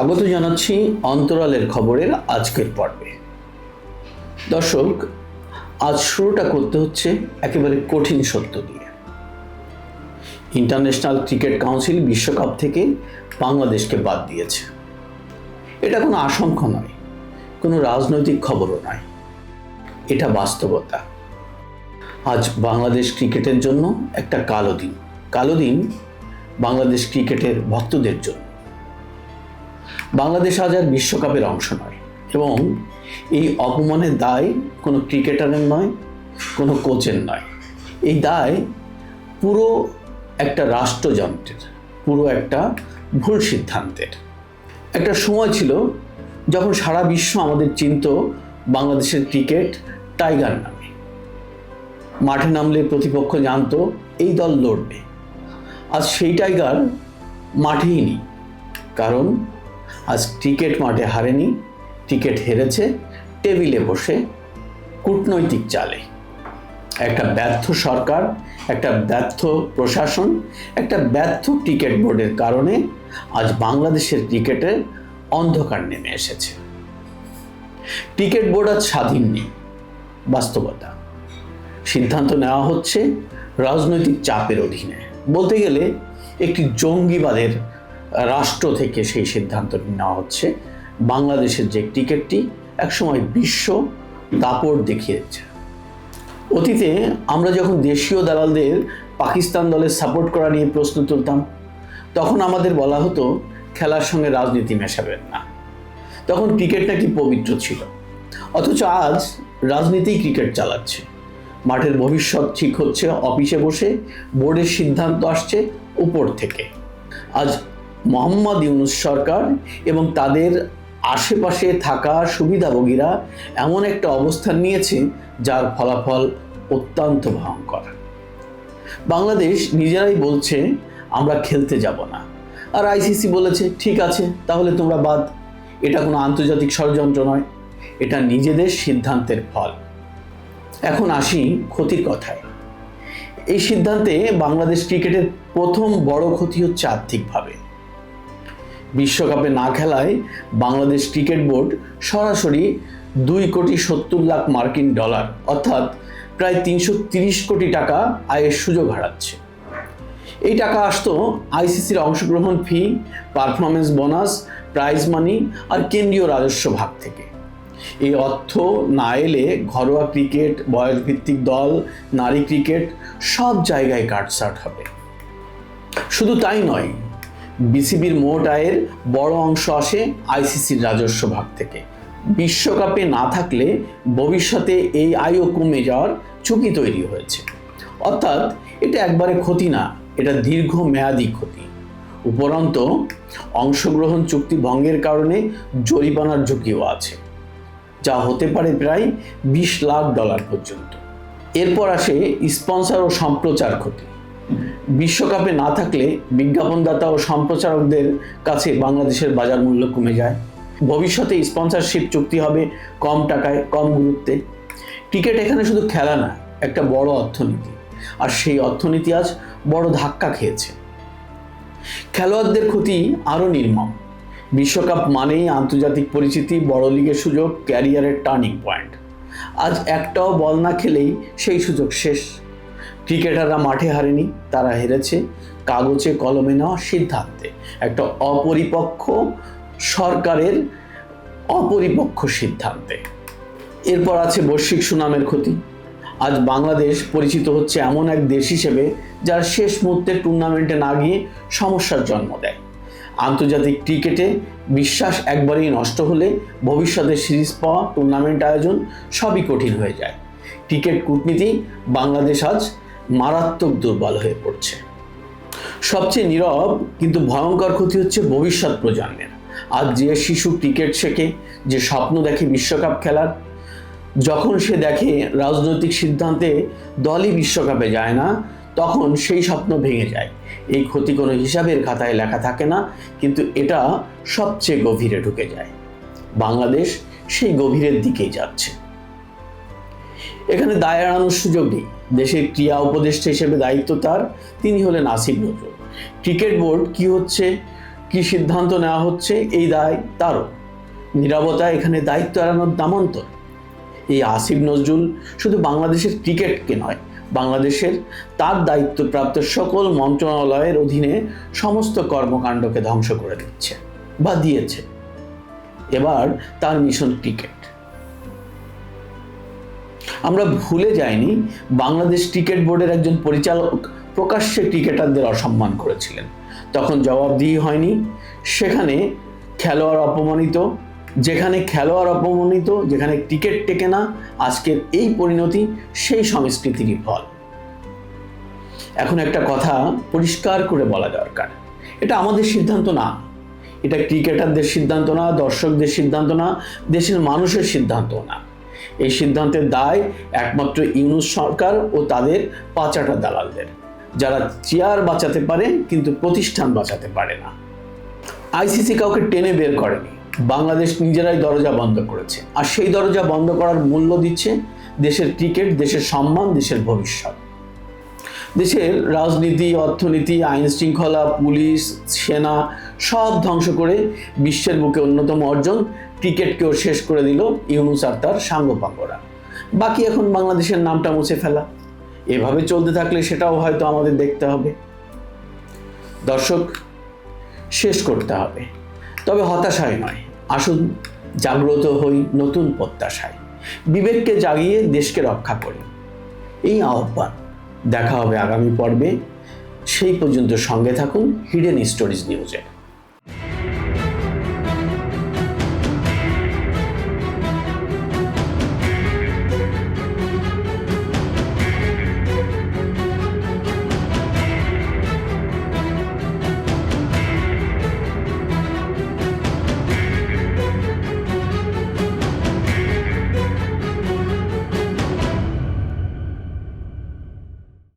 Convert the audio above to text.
স্বাগত জানাচ্ছি অন্তরালের খবরের আজকের পর্বে। দর্শক, আজ শুরুটা করতে হচ্ছে একেবারে কঠিন সত্য দিয়ে। ইন্টারন্যাশনাল ক্রিকেট কাউন্সিল বিশ্বকাপ থেকে বাংলাদেশকে বাদ দিয়েছে। এটা কোনো আশঙ্কা নয়, কোনো রাজনৈতিক খবরও নয়, এটা বাস্তবতা। আজ বাংলাদেশ ক্রিকেটের জন্য একটা কালো দিন বাংলাদেশ ক্রিকেটের ভক্তদের জন্য। বাংলাদেশ আজ আর বিশ্বকাপের অংশ নয় এবং এই অপমানের দায় কোনো ক্রিকেটারের নয়, কোনো কোচের নয়। এই দায় পুরো একটা রাষ্ট্রযন্ত্রের, পুরো একটা ভুল সিদ্ধান্তের। একটা সময় ছিল যখন সারা বিশ্ব আমাদের চিনত বাংলাদেশের ক্রিকেট টাইগার নামে। মাঠে নামলে প্রতিপক্ষ জানতো এই দল লড়বে। আজ সেই টাইগার মাঠেই নেই, কারণ আজ ক্রিকেট মাঠে হারেনি, ক্রিকেট হেরেছে টেবিলে বসে কূটনৈতিক চালে। একটা ব্যর্থ সরকার, একটা ব্যর্থ প্রশাসন, একটা ব্যর্থ ক্রিকেট বোর্ডের কারণে আজ বাংলাদেশের ক্রিকেটে অন্ধকার নেমে এসেছে। ক্রিকেট বোর্ড আজ স্বাধীন নেই, বাস্তবতা। সিদ্ধান্ত নেওয়া হচ্ছে রাজনৈতিক চাপের অধীনে। বলতে গেলে একটি জঙ্গিবাদের রাষ্ট্র থেকে সেই সিদ্ধান্ত নেওয়া হচ্ছে। বাংলাদেশের যে ক্রিকেটটি একসময় বিশ্ব দাপট দেখিয়েছে। অতীতে আমরা যখন দেশীয় দালালদের পাকিস্তান দলের সাপোর্ট করা নিয়ে প্রশ্ন তুলতাম, তখন আমাদের বলা হতো খেলার সঙ্গে রাজনীতি মেশাবেন না। তখন ক্রিকেট নাকি পবিত্র ছিল। অথচ আজ রাজনীতি ক্রিকেট চালাচ্ছে। মাঠের ভবিষ্যৎ ঠিক হচ্ছে অফিসে বসে, বোর্ডের সিদ্ধান্ত আসছে উপর থেকে। আজ মোহাম্মদ ইউনূস সরকার এবং তাদের আশেপাশে থাকা সুবিধাভোগীরা এমন একটা অবস্থান নিয়েছে যার ফলাফল অত্যন্ত ভয়ঙ্কর। বাংলাদেশ নিজেরাই বলছে আমরা খেলতে যাব না, আর আইসিসি বলেছে ঠিক আছে তাহলে তোমরা বাদ। এটা কোনো আন্তর্জাতিক ষড়যন্ত্র নয়, এটা নিজেদের সিদ্ধান্তের ফল। এখন আসি ক্ষতির কথায়। এই সিদ্ধান্তে বাংলাদেশ ক্রিকেটের প্রথম বড় ক্ষতি হচ্ছে আর্থিকভাবে। বিশ্বকাপে না খেলায় বাংলাদেশ ক্রিকেট বোর্ড সরাসরি 2,70,00,000 মার্কিন ডলার অর্থাৎ প্রায় 330 কোটি টাকা আয়ের সুযোগ হারাচ্ছে। এই টাকা আসতো আইসিসির অংশগ্রহণ ফি, পারফরমেন্স বোনাস, প্রাইজ মানি আর কেন্দ্রীয় রাজস্ব ভাগ থেকে। এই অর্থ না এলে ঘরোয়া ক্রিকেট, বয়সভিত্তিক দল, নারী ক্রিকেট সব জায়গায় কাটছাট হবে। শুধু তাই নয়, বিসিবির মোট আয়ের বড় অংশ আসে আইসিসির রাজস্ব ভাগ থেকে। বিশ্বকাপে না থাকলে ভবিষ্যতে এই আয়ও কমে যাওয়ার ঝুঁকি তৈরি হয়েছে। অর্থাৎ এটা একবারে ক্ষতি না, এটা দীর্ঘমেয়াদী ক্ষতি। উপরন্ত অংশগ্রহণ চুক্তি ভঙ্গের কারণে জরিমানার ঝুঁকিও আছে, যা হতে পারে প্রায় $20 লাখ পর্যন্ত। এরপর আসে স্পন্সর ও সম্প্রচার ক্ষতি। বিশ্বকাপে না থাকলে বিজ্ঞাপনদাতা ও সম্প্রচারকদের কাছে বাংলাদেশের বাজার মূল্য কমে যায়। ভবিষ্যতে স্পন্সরশিপ চুক্তি হবে কম টাকায়, কম গুরুত্বে। ক্রিকেট এখানে শুধু খেলা না, একটা বড় অর্থনীতি, আর সেই অর্থনীতি আজ বড় ধাক্কা খেয়েছে। খেলোয়াড়দের ক্ষতি আরও নির্মম। বিশ্বকাপ মানেই আন্তর্জাতিক পরিচিতি, বড় লিগের সুযোগ, ক্যারিয়ারের টার্নিং পয়েন্ট। আজ একটাও বল না খেলেই সেই সুযোগ শেষ। ক্রিকেটাররা মাঠে হারেনি, তারা হেরেছে কাগজে কলমে নেওয়া সিদ্ধান্তে, একটা অপরিপক্ক সরকারের অপরিপক্ক সিদ্ধান্তে। এরপর আছে বৈশ্বিক সুনামের ক্ষতি। আজ বাংলাদেশ পরিচিত হচ্ছে এমন এক দেশ হিসেবে যার শেষ মুহূর্তে টুর্নামেন্টে না গিয়ে সমস্যার জন্ম দেয়। আন্তর্জাতিক ক্রিকেটে বিশ্বাস একবারেই নষ্ট হলে ভবিষ্যতে সিরিজ পাওয়া, টুর্নামেন্ট আয়োজন সবই কঠিন হয়ে যায়। ক্রিকেট কূটনীতি বাংলাদেশ আজ মারাত্মক দুর্বল হয়ে পড়ছে। সবচেয়ে নীরব কিন্তু ভয়ঙ্কর ক্ষতি হচ্ছে ভবিষ্যৎ প্রজন্মের। আজ যে শিশু ক্রিকেট শেখে, যে স্বপ্ন দেখে বিশ্বকাপ খেলার, যখন সে দেখে রাজনৈতিক সিদ্ধান্তে দলই বিশ্বকাপে যায় না, তখন সেই স্বপ্ন ভেঙে যায়। এই ক্ষতি কোনো হিসাবের খাতায় লেখা থাকে না, কিন্তু এটা সবচেয়ে গভীরে ঢুকে যায়। বাংলাদেশ সেই গভীরের দিকেই যাচ্ছে। এখানে দায় এড়ানোর সুযোগ নেই। দেশের ক্রীড়া উপদেষ্টা হিসেবে দায়িত্ব তার, তিনি হলেন আসিফ নজরুল। ক্রিকেট বোর্ড কি হচ্ছে, কি সিদ্ধান্ত নেওয়া হচ্ছে এই দায় তারও। নীরবতা এখানে দায়িত্ব এড়ানোর নামান্তর। এই আসিফ নজরুল শুধু বাংলাদেশের ক্রিকেটকে নয়, বাংলাদেশের তার দায়িত্বপ্রাপ্ত সকল মন্ত্রণালয়ের অধীনে সমস্ত কর্মকাণ্ডকে ধ্বংস করে দিচ্ছে বা দিয়েছে। এবার তার মিশন ক্রিকেট। আমরা ভুলে যাইনি বাংলাদেশ ক্রিকেট বোর্ডের একজন পরিচালক প্রকাশ্যে ক্রিকেটারদের অসম্মান করেছিলেন। তখন জবাবদিহি হয়নি। সেখানে খেলোয়াড় অপমানিত, যেখানে ক্রিকেট টেকে না, আজকের এই পরিণতি সেই সংস্কৃতিরই ফল। এখন একটা কথা পরিষ্কার করে বলা দরকার, এটা আমাদের সিদ্ধান্ত না, এটা ক্রিকেটারদের সিদ্ধান্ত না, দর্শকদের সিদ্ধান্ত না, দেশের মানুষের সিদ্ধান্ত না। এই সিদ্ধান্তের দায় একমাত্র ইউনূস সরকার ও তাদের পাচাটা দালালদের, যারা চেয়ার বাঁচাতে পারে কিন্তু প্রতিষ্ঠান বাঁচাতে পারে না। আইসিসি কাউকে টেনে বের করেনি, বাংলাদেশ নিজেরাই দরজা বন্ধ করেছে। আর সেই দরজা বন্ধ করার মূল্য দিচ্ছে দেশের ক্রিকেট, দেশের সম্মান, দেশের ভবিষ্যৎ। দেশের রাজনীতি, অর্থনীতি, আইন শৃঙ্খলা, পুলিশ, সেনা সব ধ্বংস করে বিশ্বের বুকে অন্যতম অর্জন ক্রিকেটকেও শেষ করে দিল ইউনূস আর তার সাঙ্গপাঙ্গরা। বাকি এখন বাংলাদেশের নামটা মুছে ফেলা। এভাবে চলতে থাকলে সেটাও হয়তো আমাদের দেখতে হবে। দর্শক, শেষ করতে হবে, তবে হতাশায় নয়। আসুন জাগ্রত হই নতুন প্রত্যাশায়, বিবেককে জাগিয়ে দেশকে রক্ষা করি, এই আহ্বান। দেখা হবে আগামী পর্বে। সেই পর্যন্ত সঙ্গে থাকুন হিডেন স্টোরিজ নিউজে।